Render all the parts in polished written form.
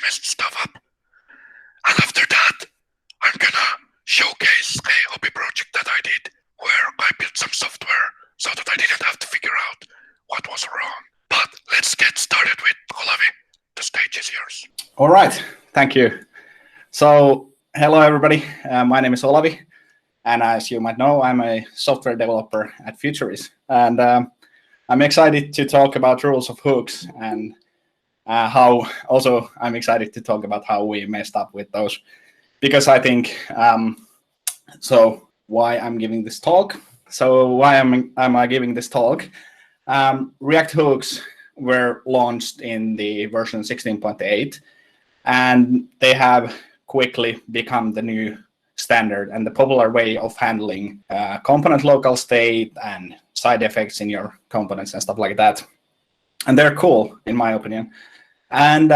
messed stuff up. And after that, I'm gonna showcase a hobby project that I did where I built some software so that I didn't have to figure out what was wrong. But let's get started with Olavi. The stage is yours. All right, thank you. So, hello everybody. My name is Olavi, and as you might know, I'm a software developer at Futurice, and I'm excited to talk about rules of hooks and I'm excited to talk about how we messed up with those, because I think so. Why I'm giving this talk? So why am I giving this talk? React hooks were launched in the version 16.8, and they have quickly become the new standard and the popular way of handling component local state and side effects in your components and stuff like that. And they're cool, in my opinion. And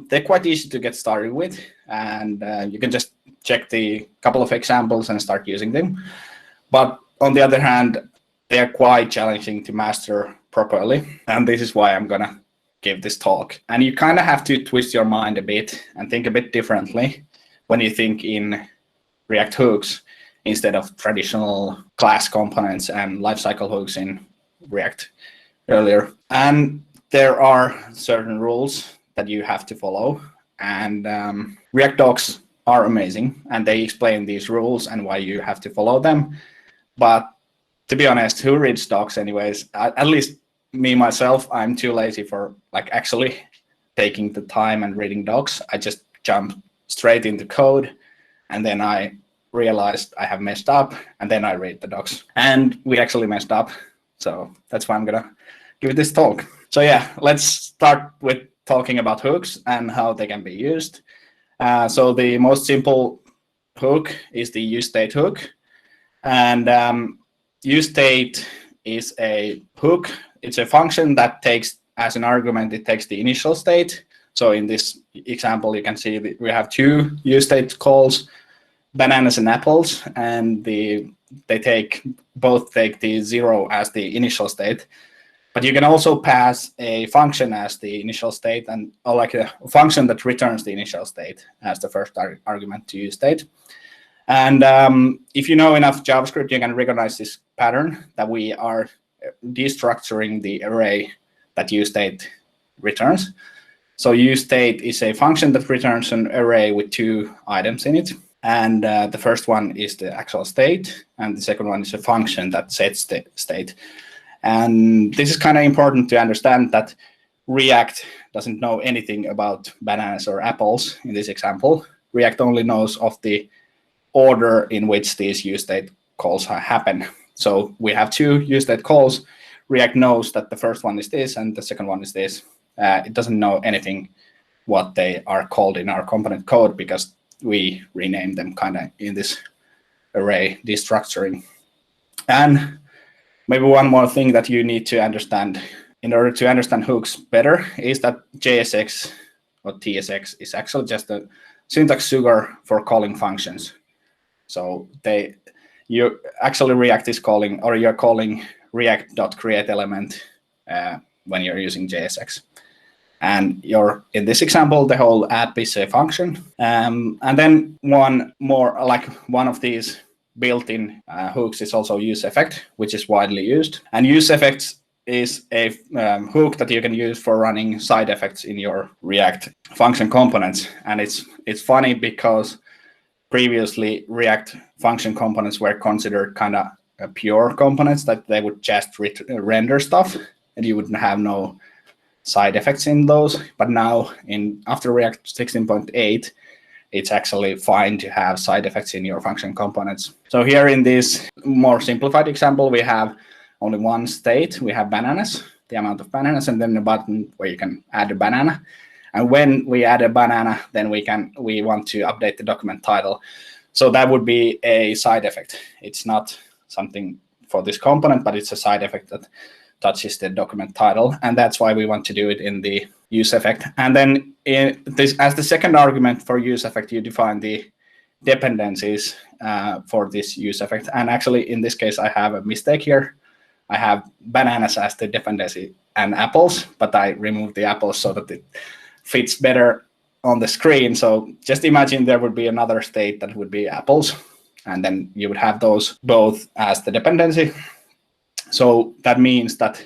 they're quite easy to get started with. And you can just check the couple of examples and start using them. But on the other hand, they're quite challenging to master properly. And this is why I'm going to give this talk. And you kind of have to twist your mind a bit and think a bit differently when you think in React hooks instead of traditional class components and lifecycle hooks in React earlier. And there are certain rules that you have to follow. And React docs are amazing, and they explain these rules and why you have to follow them. But to be honest, who reads docs anyways? At least me, myself, I'm too lazy for actually taking the time and reading docs. I just jump straight into code, and then I realized I have messed up, and then I read the docs. And we actually messed up, so that's why I'm gonna give this talk. So yeah, let's start with talking about hooks and how they can be used. So the most simple hook is the useState hook. And useState is a hook. It's a function that takes, as an argument, it takes the initial state. So in this example, you can see that we have two useState calls, bananas and apples, and they both take the 0 as the initial state. But you can also pass a function as the initial state, and or a function that returns the initial state as the first argument to useState. And if you know enough JavaScript, you can recognize this pattern that we are destructuring the array that useState returns. So useState is a function that returns an array with two items in it. And the first one is the actual state, and the second one is a function that sets the state. And this is kind of important to understand that React doesn't know anything about bananas or apples in this example. React only knows of the order in which these useState calls happen. So we have two useState calls. React knows that the first one is this and the second one is this. It doesn't know anything what they are called in our component code because we rename them kind of in this array destructuring. And maybe one more thing that you need to understand in order to understand hooks better is that JSX or TSX is actually just a syntax sugar for calling functions. So you actually React is calling, or you're calling react.createElement when you're using JSX. And in this example, the whole app is a function. And then one of these built-in hooks is also useEffect, which is widely used. And useEffect is a hook that you can use for running side effects in your React function components. And it's funny because previously React function components were considered kind of pure components that they would just render stuff, and you wouldn't have no side effects in those. But now after React 16.8, it's actually fine to have side effects in your function components. So here in this more simplified example, we have only one state. We have bananas, the amount of bananas, and then a button where you can add a banana. And when we add a banana, then we want to update the document title. So that would be a side effect. It's not something for this component, but it's a side effect that touches the document title. And that's why we want to do it in the useEffect. And then as the second argument for useEffect, you define the dependencies for this useEffect. And actually, in this case, I have a mistake here. I have bananas as the dependency and apples, but I removed the apples so that it fits better on the screen. So just imagine there would be another state that would be apples, and then you would have those both as the dependency. So that means that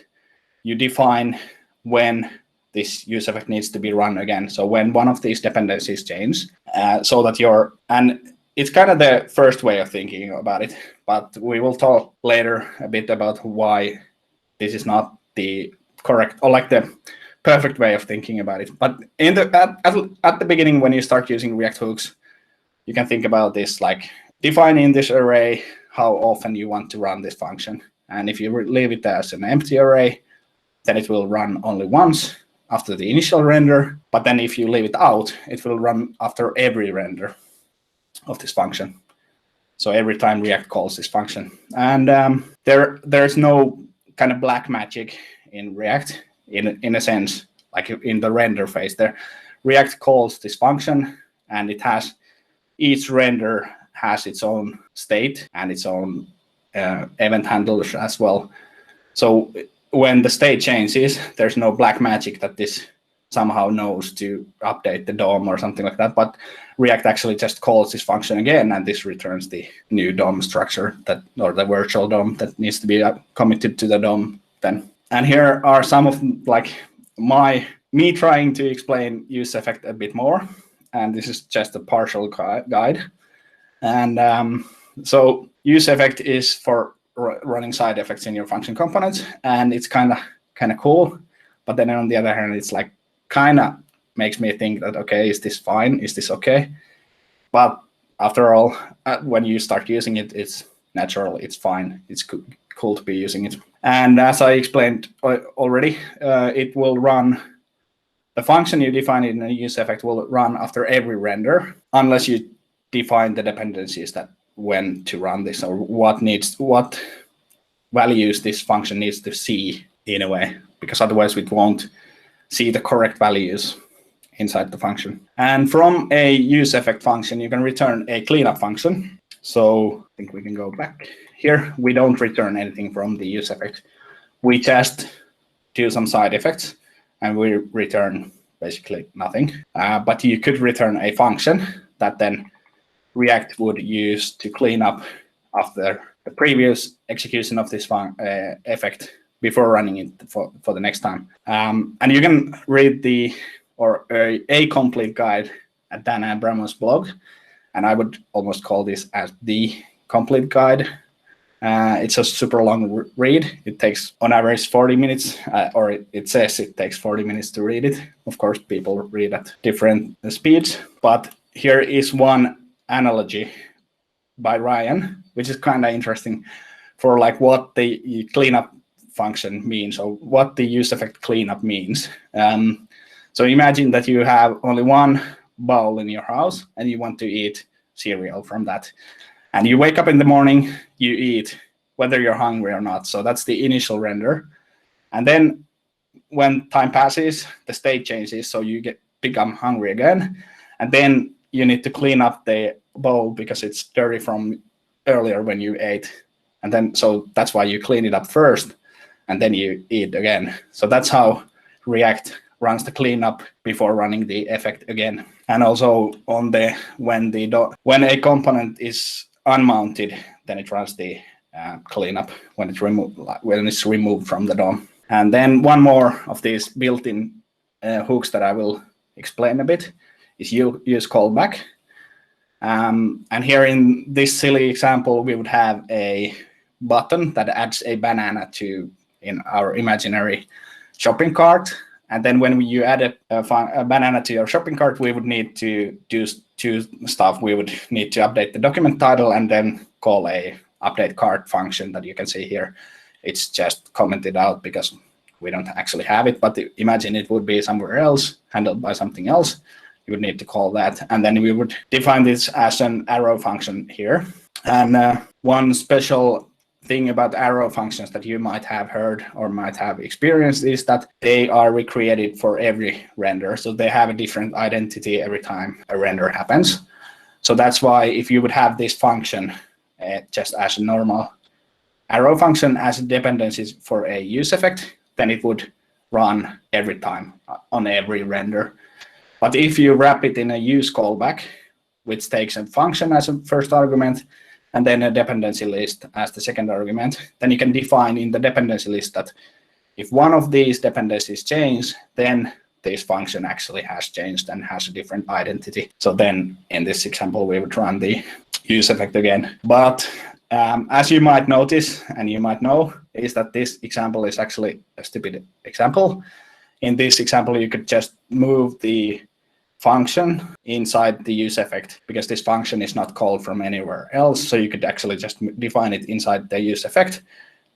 you define when this useEffect needs to be run again. So when one of these dependencies change, so that and it's kind of the first way of thinking about it, but we will talk later a bit about why this is not the correct or like the perfect way of thinking about it. But at the beginning, when you start using React hooks, you can think about this like defining this array, how often you want to run this function. And if you leave it as an empty array, then it will run only once after the initial render. But then if you leave it out, it will run after every render of this function. So every time React calls this function. And there's no kind of black magic in React in a sense, like in the render phase there. React calls this function, and each render has its own state and its own event handlers as well. So when the state changes, there's no black magic that this somehow knows to update the DOM or something like that, but React actually just calls this function again, and this returns the new DOM structure or the virtual DOM that needs to be committed to the DOM then. And here are some of like me trying to explain useEffect a bit more, and this is just a partial guide. And so useEffect is for running side effects in your function components, and it's kind of cool. But then on the other hand, it's like kind of makes me think that, okay, is this fine? Is this okay? But after all, when you start using it, it's natural, it's fine, it's cool to be using it. And as I explained already, it will run, the function you define in a useEffect will run after every render, unless you define the dependencies that when to run this, or what values this function needs to see in a way, because otherwise it won't see the correct values inside the function. And from a useEffect function, you can return a cleanup function. So I think we can go back here. We don't return anything from the useEffect. We just do some side effects, and we return basically nothing. But you could return a function that then React would use to clean up after the previous execution of this effect before running it for the next time. And you can read a complete guide at Dan Abramov's blog, and I would almost call this as the complete guide. It's a super long read. It takes on average 40 minutes, or it says it takes 40 minutes to read it. Of course, people read at different speeds, but here is one analogy by Ryan, which is kind of interesting for like what the cleanup function means, or what the useEffect cleanup means. So imagine that you have only one bowl in your house, and you want to eat cereal from that. And you wake up in the morning, you eat, whether you're hungry or not. So that's the initial render. And then when time passes, the state changes, so you become hungry again. And then you need to clean up the bowl because it's dirty from earlier when you ate. And then, so that's why you clean it up first, and then you eat again. So that's how React runs the cleanup before running the effect again. And also on when a component is unmounted, then it runs the cleanup when it's removed from the DOM. And then one more of these built-in hooks that I will explain a bit is use callback. And here in this silly example, we would have a button that adds a banana in our imaginary shopping cart. And then when you add a banana to your shopping cart, we would need to do two stuff. We would need to update the document title and then call a update cart function that you can see here. It's just commented out because we don't actually have it, but imagine it would be somewhere else, handled by something else. You would need to call that. And then we would define this as an arrow function here. And one special thing about arrow functions that you might have heard or might have experienced is that they are recreated for every render. So they have a different identity every time a render happens. So that's why if you would have this function just as a normal arrow function as dependencies for a useEffect, then it would run every time on every render. But if you wrap it in a use callback, which takes a function as a first argument, and then a dependency list as the second argument, then you can define in the dependency list that if one of these dependencies change, then this function actually has changed and has a different identity. So then in this example, we would run the useEffect again. But as you might notice, and you might know, is that this example is actually a stupid example. In this example, you could just move the function inside the useEffect because this function is not called from anywhere else. So you could actually just define it inside the useEffect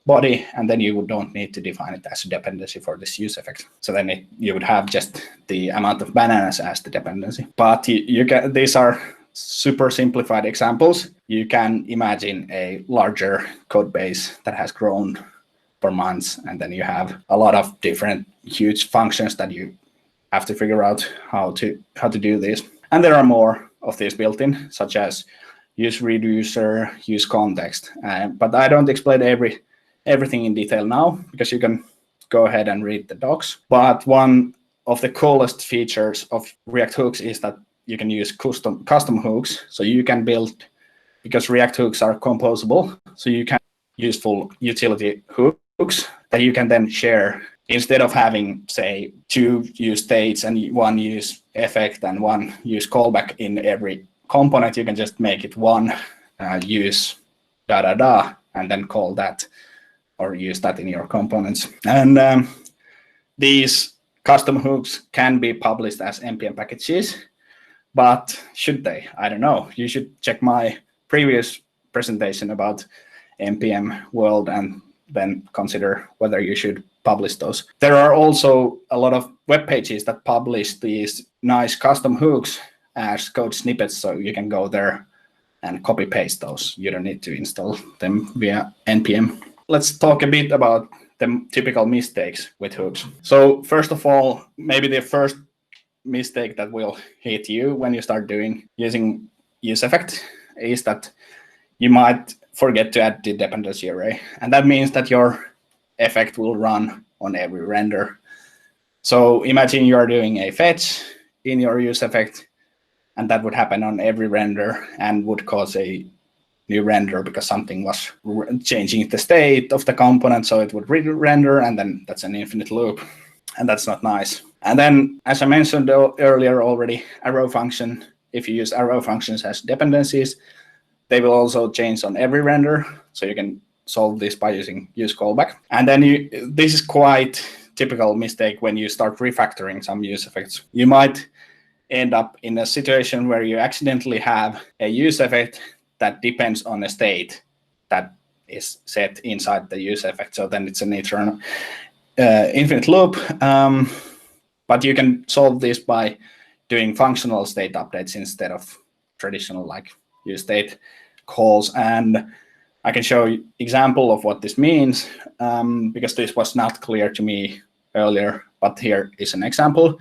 body, and then you don't need to define it as a dependency for this useEffect. So then you would have just the amount of bananas as the dependency. But these are super simplified examples. You can imagine a larger code base that has grown for months, and then you have a lot of different huge functions that you have to figure out how to do this. And there are more of these built in, such as use reducer, use context. But I don't explain everything in detail now because you can go ahead and read the docs. But one of the coolest features of React hooks is that you can use custom hooks. So you can build, because React hooks are composable, so you can use full utility hooks that you can then share. Instead of having, say, 2 use states and 1 use effect and 1 use callback in every component, you can just make it 1 use and then call that or use that in your components. And these custom hooks can be published as NPM packages, but should they? I don't know. You should check my previous presentation about NPM world and then consider whether you should publish those. There are also a lot of web pages that publish these nice custom hooks as code snippets, so you can go there and copy paste those. You don't need to install them via NPM. Let's talk a bit about the typical mistakes with hooks. So first of all, maybe the first mistake that will hit you when you start using useEffect is that you might forget to add the dependency array. And that means that your effect will run on every render. So imagine you're doing a fetch in your useEffect, and that would happen on every render and would cause a new render because something was changing the state of the component, so it would re-render, and then that's an infinite loop, and that's not nice. And then, as I mentioned earlier already, arrow function, if you use arrow functions as dependencies, they will also change on every render, so you can solve this by using use callback. And then this is quite typical mistake when you start refactoring some useEffects. You might end up in a situation where you accidentally have a useEffect that depends on a state that is set inside the useEffect. So then it's an eternal infinite loop. But you can solve this by doing functional state updates instead of traditional like useState calls. And I can show you example of what this means because this was not clear to me earlier, but here is an example.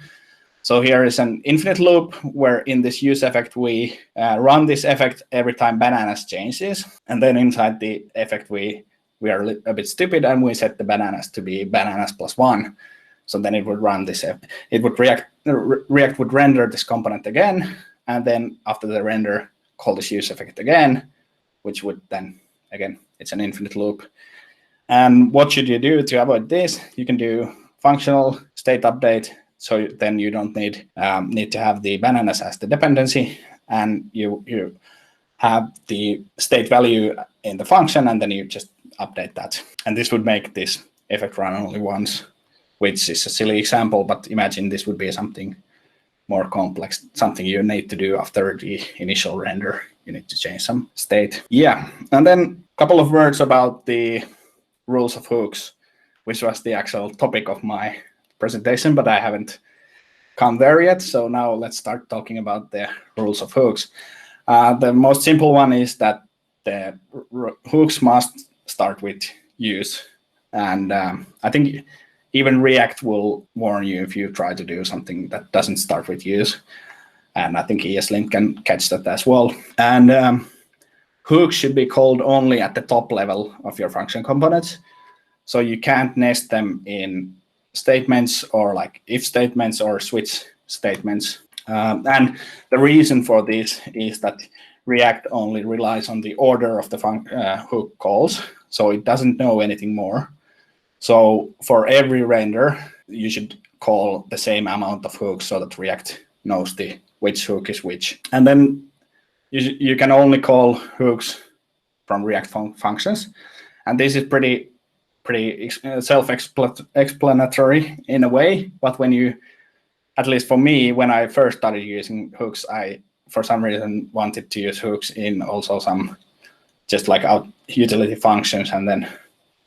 So here is an infinite loop where in this useEffect, we run this effect every time bananas changes. And then inside the effect, we are a bit stupid and we set the bananas to be bananas plus 1. So then it would run this, it would React would render this component again. And then after the render, call this useEffect again, which would then, again, it's an infinite loop. And what should you do to avoid this? You can do functional state update. So then you don't need to have the bananas as the dependency, and you have the state value in the function, and then you just update that. And this would make this effect run only once, which is a silly example, but imagine this would be something more complex, something you need to do after the initial render. You need to change some state. Yeah, and then a couple of words about the rules of hooks, which was the actual topic of my presentation, but I haven't come there yet. So now let's start talking about the rules of hooks. The most simple one is that the hooks must start with use. And I think even React will warn you if you try to do something that doesn't start with use. And I think ESLint can catch that as well. And hooks should be called only at the top level of your function components. So you can't nest them in statements or like if statements or switch statements. And the reason for this is that React only relies on the order of the hook calls, so it doesn't know anything more. So for every render, you should call the same amount of hooks so that React knows which hook is which. And then you can only call hooks from React functions. And this is pretty self-explanatory in a way, but when you, at least for me, when I first started using hooks, I, for some reason, wanted to use hooks in also some just like out utility functions, and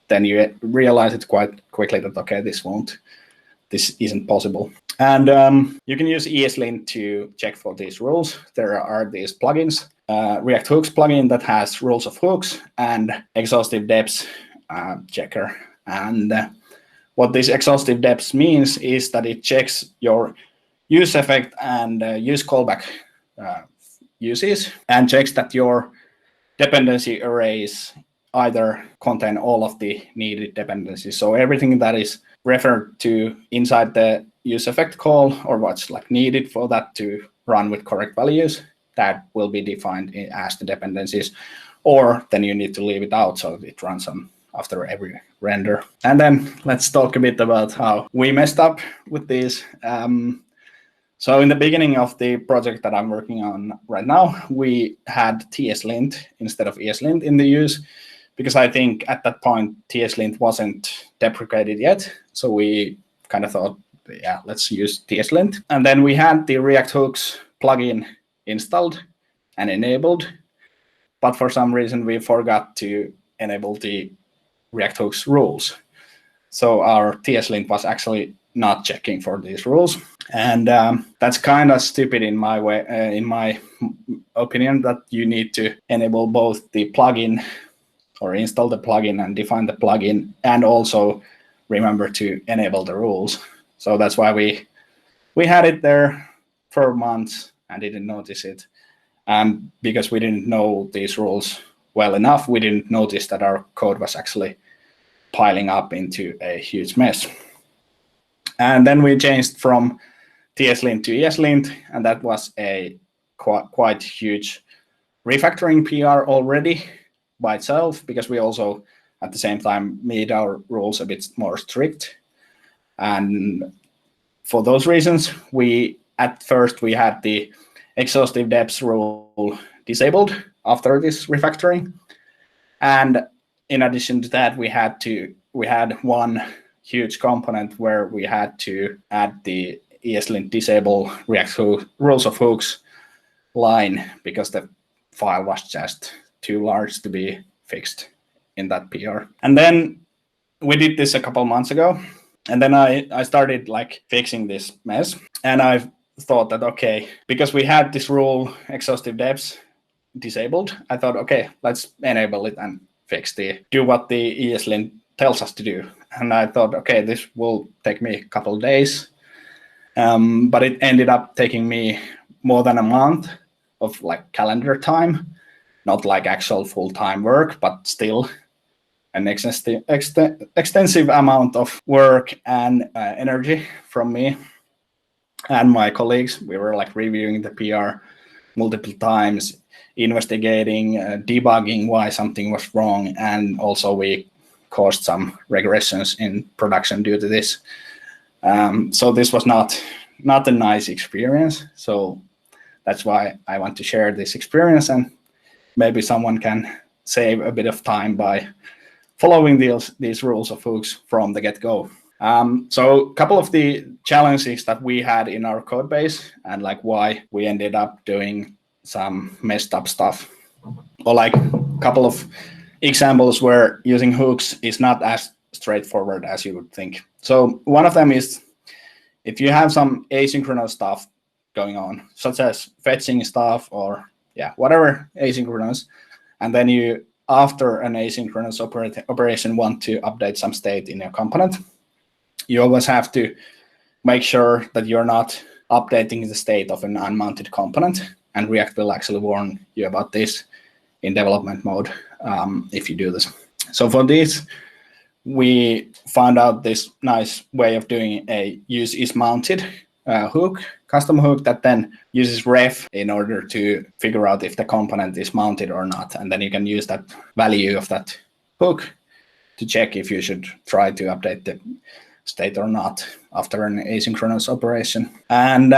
then you realize it quite quickly that, okay, this isn't possible. And you can use ESLint to check for these rules. There are these plugins, React Hooks plugin that has rules of hooks and exhaustive-deps checker. And what this exhaustive-deps means is that it checks your useEffect and use callback uses, and checks that your dependency arrays either contain all of the needed dependencies. So everything that is referred to inside the useEffect call, or what's like needed for that to run with correct values, that will be defined as the dependencies, or then you need to leave it out so it runs on after every render. And then let's talk a bit about how we messed up with these. So in the beginning of the project that I'm working on right now, we had TSLint instead of ESLint in the use, because I think at that point TSLint wasn't deprecated yet. So we kind of thought, yeah, let's use TSLint. And then we had the React Hooks plugin installed and enabled, but for some reason we forgot to enable the React Hooks rules. So our TSLint was actually not checking for these rules. And that's kind of stupid in my opinion, that you need to enable both the plugin or install the plugin and define the plugin, and also remember to enable the rules. So that's why we had it there for months and didn't notice it. Because we didn't know these rules well enough, we didn't notice that our code was actually piling up into a huge mess. And then we changed from TSLint to ESLint, and that was a quite huge refactoring PR already by itself, because we also at the same time made our rules a bit more strict. And for those reasons, at first we had the exhaustive-deps rule disabled after this refactoring. And in addition to that, we had one huge component where we had to add the ESLint disable React rules of hooks line, because the file was just too large to be fixed in that PR. And then we did this a couple months ago, and then I started like fixing this mess, and I thought that, okay, because we had this rule exhaustive-deps disabled, I thought, okay, let's enable it and do what the ESLint tells us to do. And I thought, okay, this will take me a couple of days, but it ended up taking me more than a month of like calendar time, not like actual full-time work, but still an extensive amount of work and energy from me and my colleagues. We were like reviewing the PR multiple times, investigating, debugging why something was wrong, and also we caused some regressions in production due to this. So this was not a nice experience. So that's why I want to share this experience, and maybe someone can save a bit of time by following these rules of hooks from the get-go. So a couple of the challenges that we had in our code base, and like why we ended up doing some messed up stuff, or like a couple of examples where using hooks is not as straightforward as you would think. So one of them is if you have some asynchronous stuff going on, such as fetching stuff or whatever asynchronous, and then you, after an asynchronous operation, want to update some state in your component, you always have to make sure that you're not updating the state of an unmounted component, and React will actually warn you about this in development mode if you do this. So for this, we found out this nice way of doing a useIsMounted hook, custom hook that then uses ref in order to figure out if the component is mounted or not. And then you can use that value of that hook to check if you should try to update the state or not after an asynchronous operation. And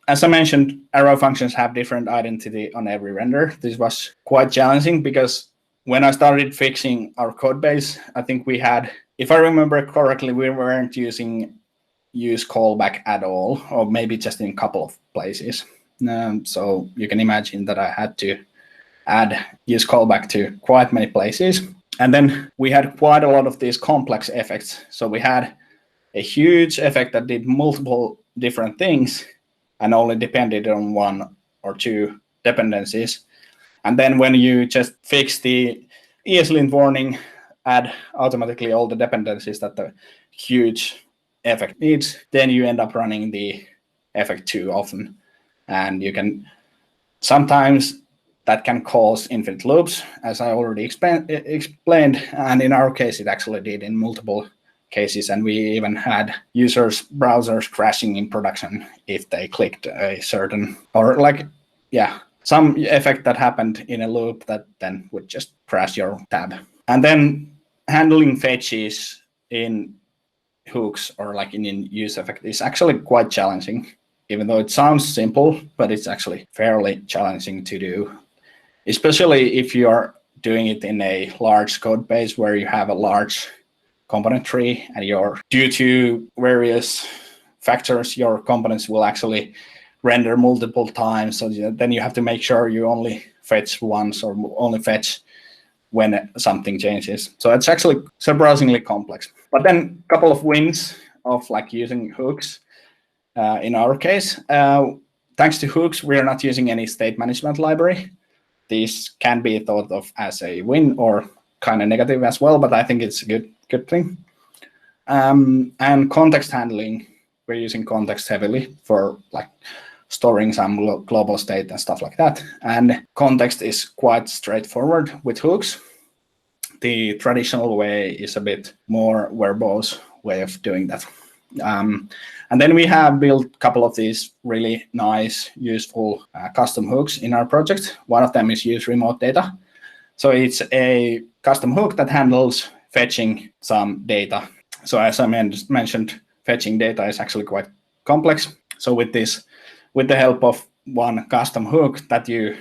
as I mentioned, arrow functions have different identity on every render. This was quite challenging because when I started fixing our code base, I think we had, if I remember correctly, we weren't using use callback at all, or maybe just in a couple of places. So you can imagine that I had to add use callback to quite many places. And then we had quite a lot of these complex effects. So we had a huge effect that did multiple different things and only depended on one or two dependencies. And then when you just fix the ESLint warning, add automatically all the dependencies that the huge effect needs, then you end up running the effect too often. And you can sometimes that can cause infinite loops, as I already explained. And in our case, it actually did in multiple cases. And we even had users' browsers crashing in production if they clicked a certain, or like, yeah, some effect that happened in a loop that then would just crash your tab. And then handling fetches in hooks or like in useEffect is actually quite challenging, even though it sounds simple, but it's actually fairly challenging to do, especially if you are doing it in a large code base where you have a large component tree and due to various factors, your components will actually render multiple times. So then you have to make sure you only fetch once or only fetch when something changes. So it's actually surprisingly complex. But then a couple of wins of like using hooks. In our case, thanks to hooks, we are not using any state management library. These can be thought of as a win or kind of negative as well, but I think it's a good thing. And context handling, we're using context heavily for like storing some global state and stuff like that. And context is quite straightforward with hooks. The traditional way is a bit more verbose way of doing that. And then we have built a couple of these really nice, useful custom hooks in our project. One of them is use remote data. So it's a custom hook that handles fetching some data. So as I mentioned, fetching data is actually quite complex. So with the help of one custom hook that you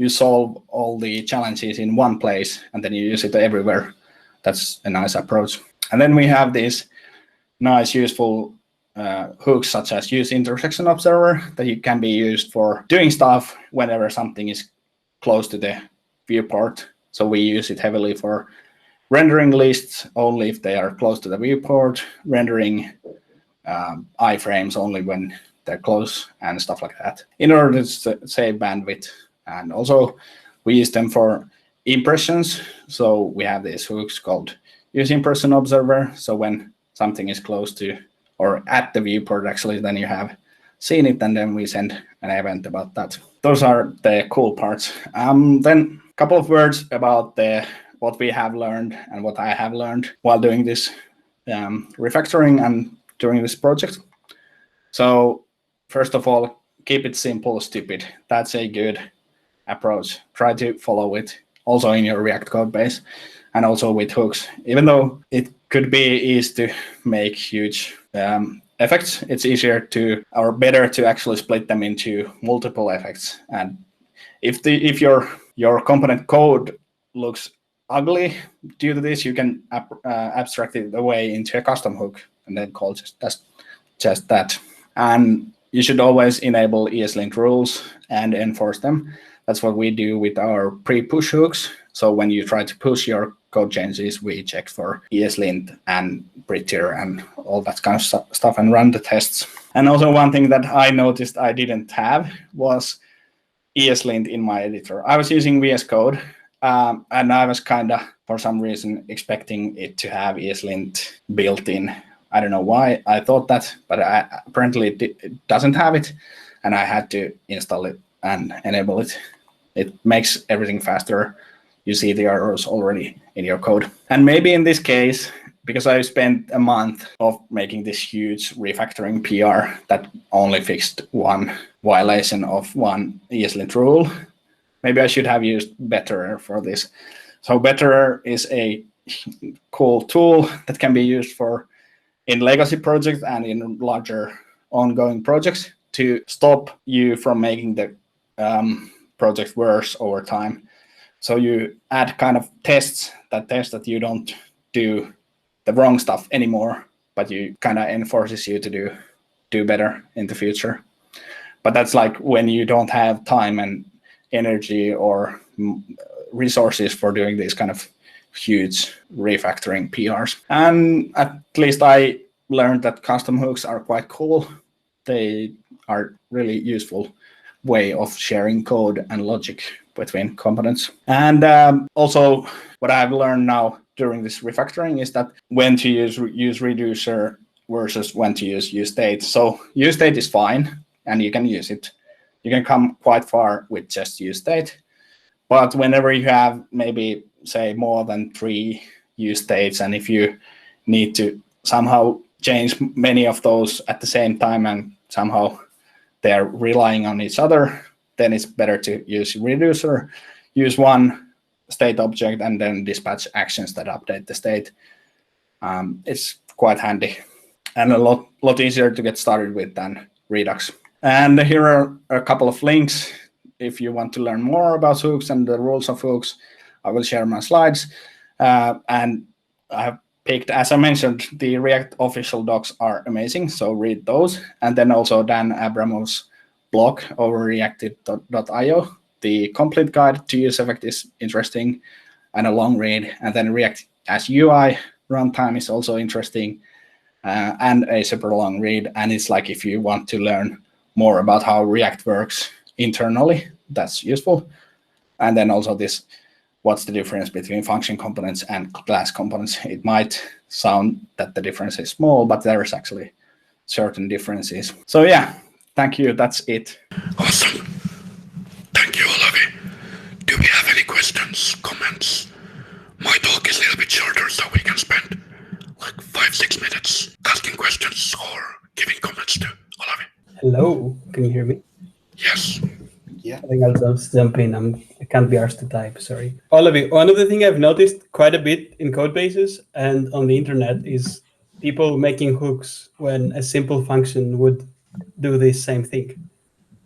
solve all the challenges in one place and then you use it everywhere. That's a nice approach. And then we have these nice, useful hooks such as use intersection observer that can be used for doing stuff whenever something is close to the viewport. So we use it heavily for rendering lists only if they are close to the viewport, rendering iframes only when they're close and stuff like that in order to save bandwidth. And also we use them for impressions. So we have these hooks called use impression observer. So when something is close to or at the viewport, actually, then you have seen it, and then we send an event about that. Those are the cool parts. Then a couple of words about what we have learned and what I have learned while doing this refactoring and during this project. So first of all, keep it simple, stupid. That's a good approach. Try to follow it also in your React code base and also with hooks. Even though it could be easy to make huge effects, it's easier to or better to actually split them into multiple effects. And if your component code looks ugly due to this, you can abstract it away into a custom hook and then call just that. And you should always enable ESLint rules and enforce them. That's what we do with our pre-push hooks. So when you try to push your code changes, we check for ESLint and prettier and all that kind of stuff and run the tests. And also one thing that I noticed I didn't have was ESLint in my editor. I was using VS Code and I was kind of, for some reason, expecting it to have ESLint built in. I don't know why I thought that, but apparently it doesn't have it. And I had to install it and enable it. It makes everything faster. You see the errors already in your code. And maybe in this case, because I spent a month of making this huge refactoring PR that only fixed one violation of one ESLint rule. Maybe I should have used Betterer for this. So Betterer is a cool tool that can be used in legacy projects and in larger ongoing projects to stop you from making the project worse over time. So you add kind of tests that you don't do the wrong stuff anymore, but you kind of enforces you to do better in the future. But that's like when you don't have time and energy or resources for doing these kind of huge refactoring PRs. And at least I learned that custom hooks are quite cool. They are really useful way of sharing code and logic between components. And also what I've learned now during this refactoring is that when to use reducer versus when to use useState. So useState is fine and you can use it. You can come quite far with just useState. But whenever you have maybe say more than 3 useStates, and if you need to somehow change many of those at the same time and somehow they're relying on each other, then it's better to use reducer, use one state object, and then dispatch actions that update the state. It's quite handy and a lot easier to get started with than Redux. And here are a couple of links if you want to learn more about hooks and the rules of hooks. I will share my slides. And I have picked, as I mentioned, the React official docs are amazing, so read those. And then also Dan Abramov's blog over reacted.io. The complete guide to useEffect is interesting and a long read. And then React as UI runtime is also interesting and a super long read. And it's like if you want to learn more about how React works internally, that's useful. And then also this, what's the difference between function components and class components? It might sound that the difference is small, but there's actually certain differences. So yeah, thank you. That's it. Awesome. Thank you, Olavi. Do we have any questions, comments? My talk is a little bit shorter, so we can spend like 5-6 minutes asking questions or giving comments to Olavi. Hello, can you hear me? Yes. Yeah. I think I'll just jump in. I can't be asked to type, sorry. Olavi, one of the things I've noticed quite a bit in code bases and on the internet is people making hooks when a simple function would do the same thing.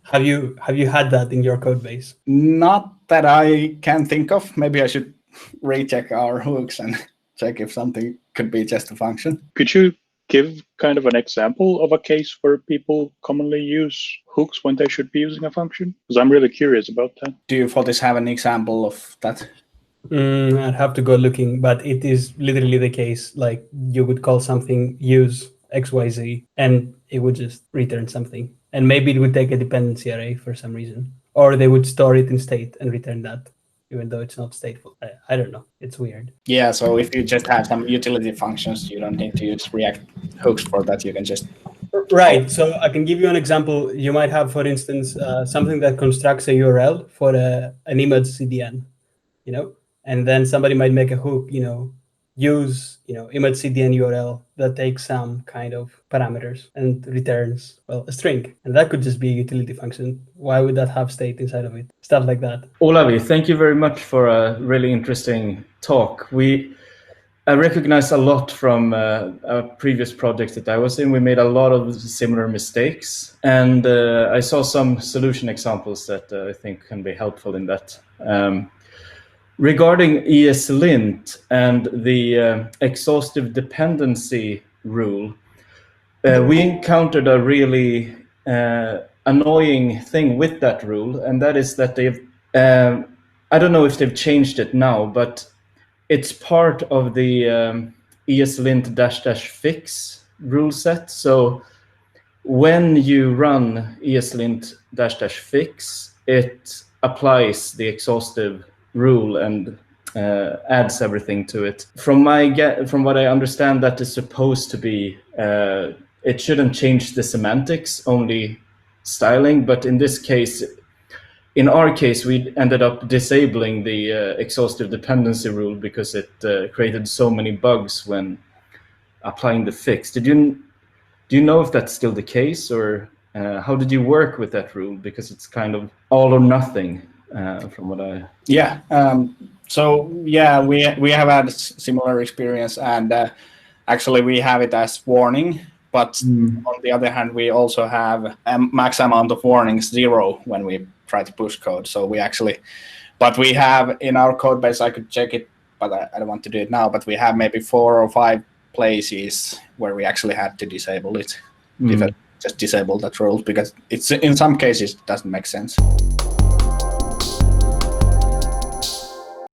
Have you had that in your code base? Not that I can think of. Maybe I should recheck our hooks and check if something could be just a function. Could you give kind of an example of a case where people commonly use hooks when they should be using a function? Because I'm really curious about that. Do you, for this, have an example of that? I'd have to go looking, but it is literally the case. Like you would call something use XYZ and it would just return something. And maybe it would take a dependency array for some reason. Or they would store it in state and return that, even though it's not stateful. I don't know. It's weird. Yeah, so if you just have some utility functions, you don't need to use React hooks for that. You can just... Right. So I can give you an example. You might have, for instance, something that constructs a URL for an image CDN, and then somebody might make a hook, use, image CDN URL that takes some kind of parameters and returns, a string. And that could just be a utility function. Why would that have state inside of it? Stuff like that. Olavi, thank you very much for a really interesting talk. I recognize a lot from a previous project that I was in. We made a lot of similar mistakes. And I saw some solution examples that I think can be helpful in that. Regarding ESLint and the exhaustive dependency rule, we encountered a really annoying thing with that rule, and that is that they've, I don't know if they've changed it now, but it's part of the ESLint -- fix rule set. So when you run ESLint -- fix, it applies the exhaustive rule and adds everything to it. From what I understand, that is supposed to be, it shouldn't change the semantics, only styling. But in this case, in our case, we ended up disabling the exhaustive dependency rule because it created so many bugs when applying the fix. Do you know if that's still the case, or how did you work with that rule? Because it's kind of all or nothing from what I... Yeah. So yeah, we have had similar experience, and actually we have it as warning. But on the other hand, we also have a max amount of warnings, 0, when we try to push code. So we actually, but we have in our code base, I could check it, but I don't want to do it now, but we have maybe 4 or 5 places where we actually had to disable it. Just disable that rule, because it's in some cases it doesn't make sense.